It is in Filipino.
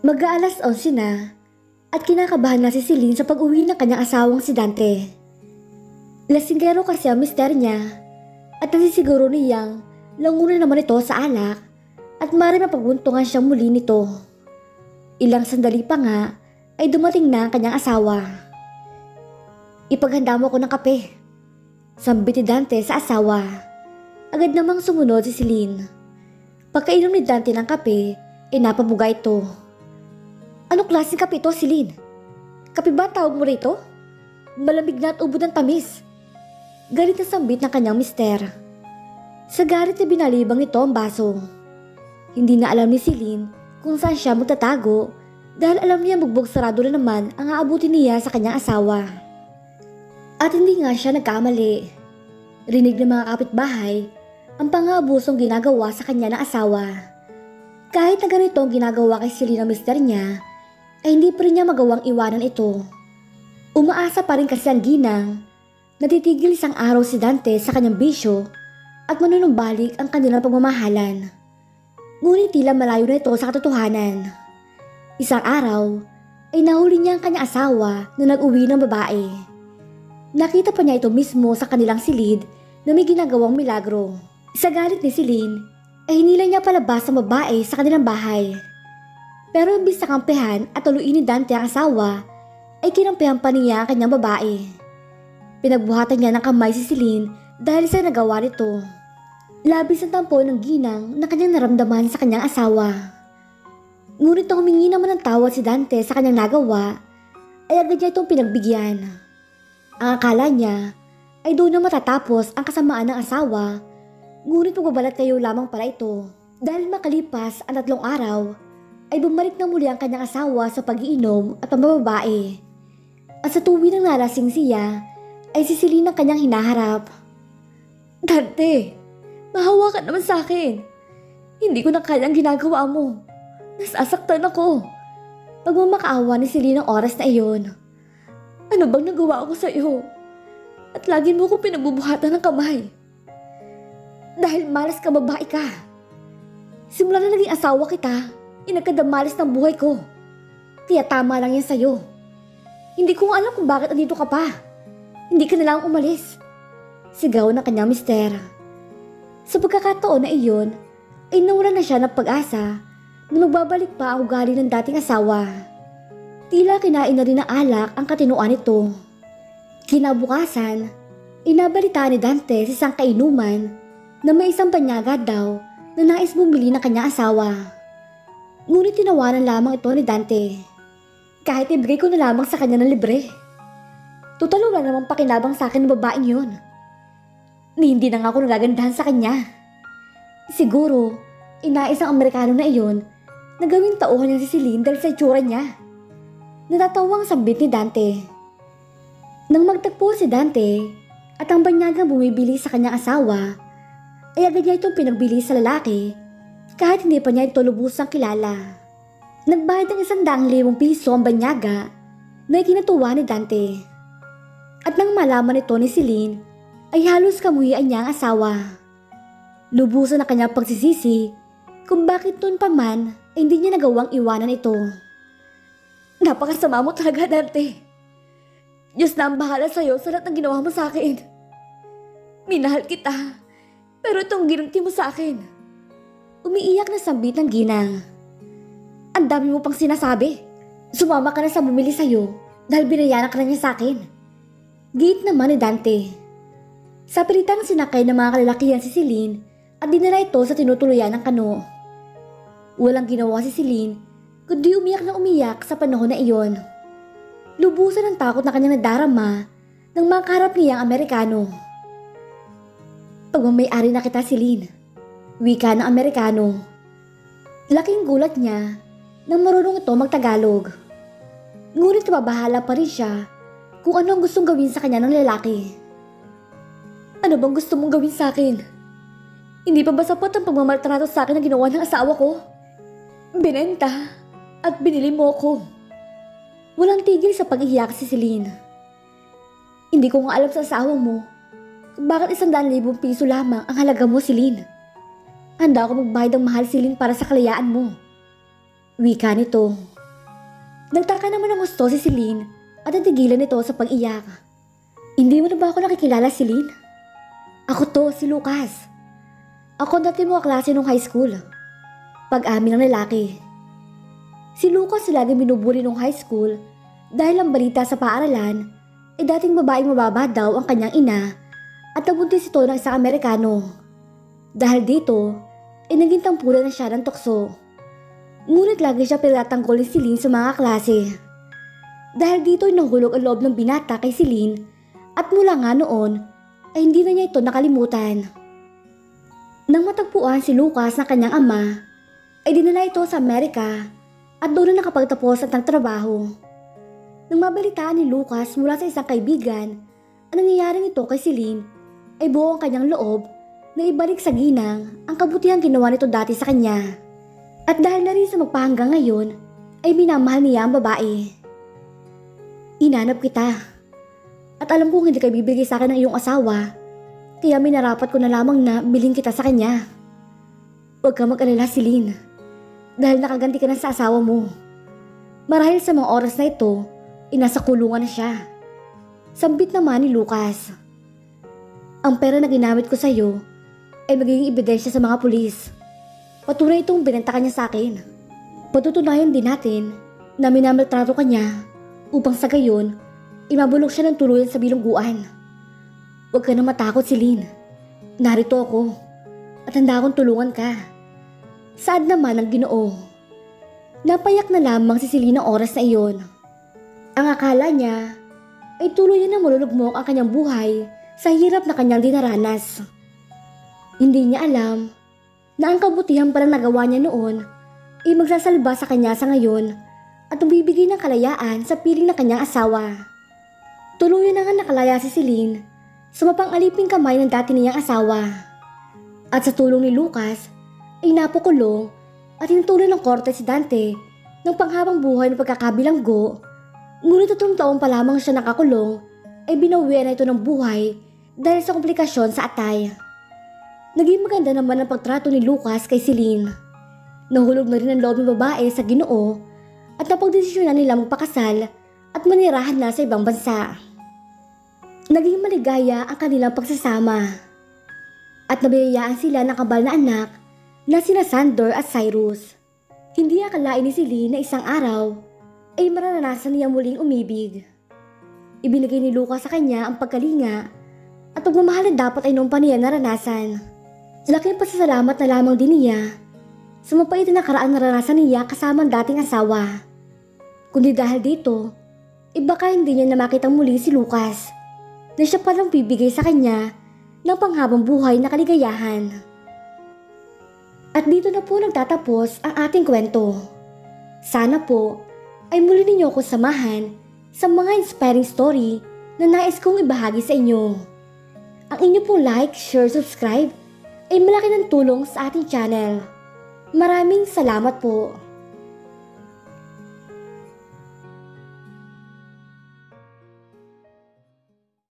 Mag-aalas 11 na at kinakabahan na si Celine sa pag-uwi ng kanyang asawang si Dante. Lasinggero kasi ang mister niya at nasisiguro niyang langunan naman ito sa alak at maaaring mapagbuntungan siya muli nito. Ilang sandali pa nga ay dumating na ang kanyang asawa. "Ipaghanda mo ko ng kape," sambit ni Dante sa asawa. Agad namang sumunod si Celine. Pagkainom ni Dante ng kape, ay napabuga ito. "Anong klaseng kape ito, Celine? Kape ba tawag mo rito? Malamig na at ubod ng tamis." Galit na sambit ng kanyang mister. Sa galit na binalibang nito ang baso. Hindi na alam ni Celine kung saan siya magtatago dahil alam niya bugbog sarado na naman ang aabutin niya sa kanyang asawa. At hindi nga siya nagkamali. Rinig ng mga kapitbahay ang pang-aabusong ginagawa sa kanya ng asawa. Kahit na ganito ang ginagawa kay Celine ang mister niya, ay hindi pa rin niya magawang iwanan ito. Umaasa pa rin kasi ang ginang na titigil isang araw si Dante sa kanyang bisyo at manunumbalik ang kanilang pagmamahalan. Ngunit tila malayo na ito sa katotohanan. Isang araw ay nahuli niya ang kanyang asawa na nag-uwi ng babae. Nakita pa niya ito mismo sa kanilang silid na may ginagawang milagro. Sa galit ni Celine ay hinila niya palabas ang babae sa kanilang bahay. Pero imbis na kampihan at tuluin ni Dante ang asawa, ay kinampihan pa niya ang kanyang babae. Pinagbuhatan niya ng kamay si Celine dahil sa nagawa nito. Labis ang tampo ng ginang na kanyang naramdaman sa kanyang asawa. Ngunit nang humingi naman ng tawad si Dante sa kanyang nagawa, ay agad niya itong pinagbigyan. Ang akala niya ay doon na matatapos ang kasamaan ng asawa, ngunit magbabalat kayo lamang pala ito. Dahil makalipas ang 3 araw, ay bumalik na muli ang kanyang asawa sa pag-iinom at pambababae. At sa tuwing ng nalasing siya, ay si Celine ang kanyang hinaharap. "Dante, mahawa ka naman sa akin. Hindi ko na kaya ang ginagawa mo. Nasasaktan ako." Pagmamakaawa ni Celine ang oras na iyon. "Ano bang nagawa ko sa iyo? At lagi mo ko pinagbubuhatan ng kamay. Dahil malas ka, babae ka. Simula na naging asawa kita, inagkadamalis ng buhay ko. Kaya tama lang yan sa'yo. Hindi ko alam kung bakit andito ka pa. Hindi ka na lang umalis." Sigaw ng kanyang mister. Sa pagkakataon na iyon, ay nawalan na siya ng pag-asa na magbabalik pa ang ugali ng dating asawa. Tila kinain na rin ng alak ang katinuan nito. Kinabukasan, inabalitaan ni Dante sa isang kainuman na may isang banyaga daw na nais bumili ng kanyang asawa. Ngunit tinawanan lamang ito ni Dante. "Kahit ibigay ko na lamang sa kanya ng libre. Tutal wala namang pakinabang sa akin ng babaeng yun. Ni hindi na nga ako nagagandahan sa kanya. Siguro, inais ang Amerikano na iyon na gawing tauhan niya si Celine dahil sa itsura niya." Natatawang sambit ni Dante. Nang magtagpo si Dante at ang banyagang bumibili sa kanyang asawa, ay agad niya itong pinagbili sa lalaki kahit hindi pa niya ito lubusang kilala. Nagbayad ng 100,000 piso ang banyaga na ikinatuwa ni Dante. At nang malaman ito ni Celine, ay halos kamuhian niya ang asawa. Lubusan na kanyang pagsisisi kung bakit noon pa man ay hindi niya nagawang iwanan ito. "Napakasama mo talaga, Dante. Diyos na ang bahala sa'yo sa lahat ng ginawa mo sa akin. Minahal kita, pero itong ginunti mo sa akin." Umiiyak na sambit ng ginang. "Ang dami mo pang sinasabi. Sumama ka na sa bumili sa'yo dahil binayaran ka na niya sa akin." Giit naman ni Dante. Sa pilitang sinakay ng mga kalalakihan si Celine at dinala ito sa tinutuluyan ng kano. Walang ginawa si Celine kundi umiyak na umiyak sa panahon na iyon. Lubusan ng takot na kanyang nadarama nang makaharap niya ang Amerikano. "Pagmamayari na kita, Celine," wika ng Amerikano. Laking gulat niya nang marunong ito magtagalog. Ngunit nababahala pa rin siya kung ano ang gustong gawin sa kanya ng lalaki. "Ano bang gusto mong gawin sa akin? Hindi pa ba sapat ang pagmamaltrato sa akin na ginawa ng asawa ko? Binenta at binili mo ko." Walang tigil sa pag-iyak si Celine. "Hindi ko nga alam sa asawa mo kung bakit 100,000 piso lamang ang halaga mo, Celine. Handa ako magbayad ng mahal, Celine, para sa kalayaan mo." Wika nito. Nagtaka naman ng gusto si Celine at natigilan nito sa pag-iyak. Hindi mo na ba ako nakikilala, Celine? Ako to, si Lucas. Ako dati mo kaklase nung high school. Pag-amin ng lalaki. Si Lucas lagi binubuli nung high school dahil ang balita sa paaralan dating babaeng mababa daw ang kanyang ina at nabuntis ito ng isang Amerikano. Dahil dito, naging tampulan na siya ng tukso. Ngunit lagi siya pinatanggol ni Celine sa mga klase. Dahil dito nahulog ang loob ng binata kay Celine at mula nga noon ay hindi na niya ito nakalimutan. Nang matagpuan si Lucas na kanyang ama, ay dinala ito sa Amerika at doon na nakapagtapos at ng trabaho. Nang mabalitaan ni Lucas mula sa isang kaibigan ang nangyayari nito kay Celine, ay buo ang kanyang loob na ibalik sa ginang ang kabutihang ginawa nito dati sa kanya. At dahil na rin sa magpahanggang ngayon, ay minamahal niya ang babae. Inanap kita. At alam kong hindi ka bibigay sa akin ng iyong asawa, kaya minarapat ko na lamang na bilhin kita sa kanya. Huwag ka mag-alala, Celine, dahil nakaganti ka na sa asawa mo. Marahil sa mga oras na ito, nasa kulungan na siya. Sambit naman ni Lucas. Ang pera na ginamit ko sa iyo ay magiging ebidensya sa mga pulis. Patunay itong binenta kanya sa akin. Patutunayan din natin na minamaltrato kanya upang sa gayon, imabulok siya ng tuluyan sa bilungguan. Huwag ka na matakot, Celine. Narito ako at handa akong tulungan ka. Saad naman ang Ginoo. Napayak na lamang si Celine ang oras na iyon. Ang akala niya ay tuluyan na malulugmok ang kanyang buhay sa hirap na kanyang dinaranas. Hindi niya alam na ang kabutihan palang nagawa niya noon ay magsasalba sa kanya sa ngayon at bibigay ng kalayaan sa piling ng kanyang asawa. Tuluyan na nga nakalaya si Celine sa mapang-aliping kamay ng dati niyang asawa. At sa tulong ni Lucas ay napakulong at tinutuloy ng korte si Dante ng panghabang buhay ng pagkakabilanggo. Ngunit 3 taon pa lamang siya nakakulong ay binawian na ito ng buhay dahil sa komplikasyon sa atay. Naging maganda naman ang pagtrato ni Lucas kay Celine. Nahulog na rin ang loob ng babae sa Ginoo at napagdesisyonan nila magpakasal at manirahan na sa ibang bansa. Naging maligaya ang kanilang pagsasama at nabiyayaan sila ng kabal na anak na sina Sandor at Cyrus. Hindi akalain ni Celine na isang araw ay mararanasan niya muling umibig. Ibinigay ni Lucas sa kanya ang pagkalinga at pagmamahal na dapat ay noon pa niya naranasan. Laking pasasalamat na lamang din niya sa mapait na nakaraang naranasan niya kasama ang dating asawa. Kundi dahil dito, baka hindi niya na makitang muli si Lucas na siya palang bibigay sa kanya ng panghabang buhay na kaligayahan. At dito na po nagtatapos ang ating kwento. Sana po ay muli ninyo ako samahan sa mga inspiring story na nais kong ibahagi sa inyo. Ang inyo pong like, share, subscribe ay malaki ng tulong sa ating channel. Maraming salamat po.